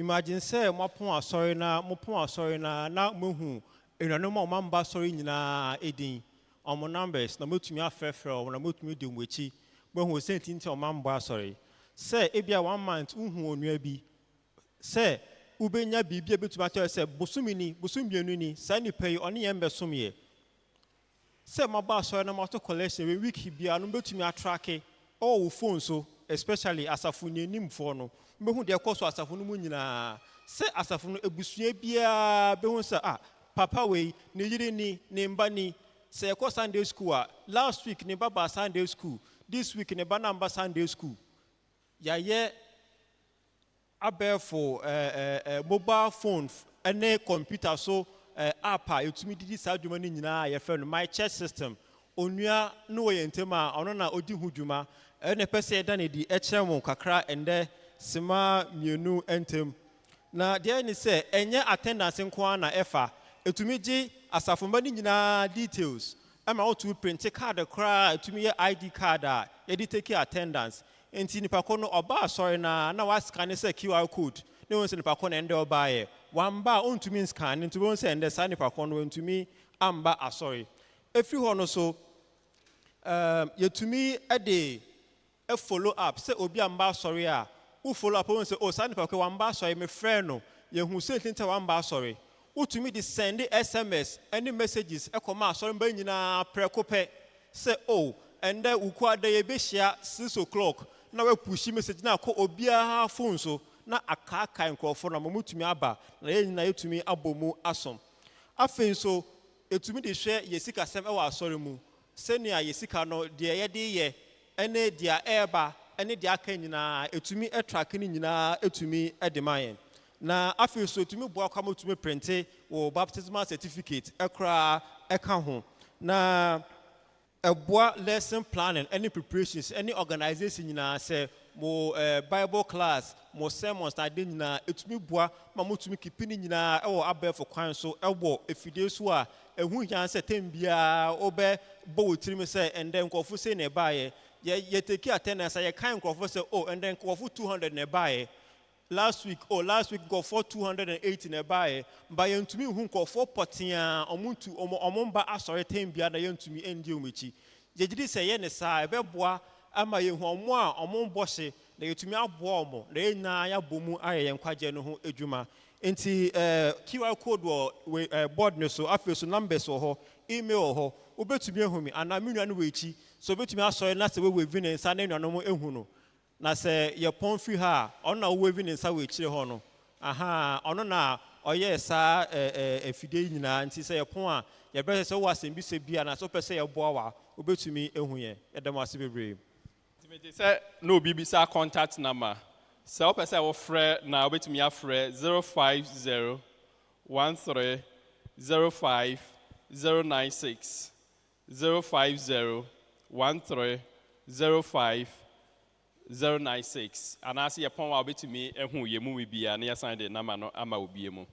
Imagine say mapon asori na mohu enano ma mamba asori nyina edin omo numbers na motumi afrefre na motumi de mwechi mohu say tinti o mamba asori say ebia 1 month uhu onua bi say ubenya bibia betuma tell say bosumienu ni say ni pay oni yembe somye say maba asori na mato collection we week bia no betumi atrake all phone so especially asafo nenimfo no mehu de koso asafo no mu nyina se asafo no ebusua bia behu se papa we ne yiri ni ne mba ni se ko Sunday school last week ne baba Sunday school this week ne banamba Sunday school ya ye abefo mobile phone ene computer so app etumi didi sa dwuma ni nyina ye fe no my church system onua no we ntema ono na odi hudwuma ene pese da ne di echemu kakra ende sima mienu entem na de ni se enye attendance nko na efa etumi gi asafomba ni nyina details ama otu print card kra etumi ye ID card a ye di take attendance enti nipa ko no oba sorry na wascan se QR code ne won se nipa ko na ende oba ye wamba ontumi scan enti won se ende sa nipa ko no ontumi amba asori efi ho no so yetumi ede a follow up say obi amba sorry a who follow up won say oh sani pako wamba sorry me friend no ye hu say tinta wamba sorry utumi di send SMS any messages e koma sorry mba nyina prekope say oh and then uku adaye be share 6 o'clock na we push message na ko obia phone so na akaka nkrofo na mamutumi aba na ye nyina yetumi abomu asom afen so etumi di hwe yesika sem e wa sorry mu senia yesika no de ye de ye ene dia eba ene dia aka nyina etumi track ni nyina etumi edemayen na afi so etumi bo akwa motumi print wo baptismal certificate ekra eka ho na eboa lesson planning any preparations any organization nyina say mo bible class mo sermons na de nyina etumi boa ma motumi kipini nyina ewo abefo kwan so ewo efide so a ehu hyan say tembia obe bo wotiri say and then nkofo say na baaye ye take attendance ye kind of say oh and then go for 200 na buy last week go for 280 na buy by yentumi hu go for potia omuntu omomba asore tem bia na yentumi endi omechi ye gidi say ye ne sa ebeboa ama ye hu omo a omombo hye na yetumi aboa omo na enya ya bomu aye ye nkwaje no ho edwuma enti QR code wo board no so afi so numbers wo ho email ho obetumi ehumi ana menua no wechi so betumi asori na se we wevi ne nsa na nuanom ehu no na se ye pon fi ha ono na wevi ne nsa we chire ho no ono na oye sa efide nyina nti se ye pon a ye be se wo asem bi se bia na so pese ye boa wa obetumi ehu ye edem ase bebre timete se no obi bi sa contact number se o pese wo frɛ na obetumi afrɛ 050 13 05 096 050 1305 096 and as ye pon wa betumi ehu ye mu bibia na ye sign the number no ama obiemu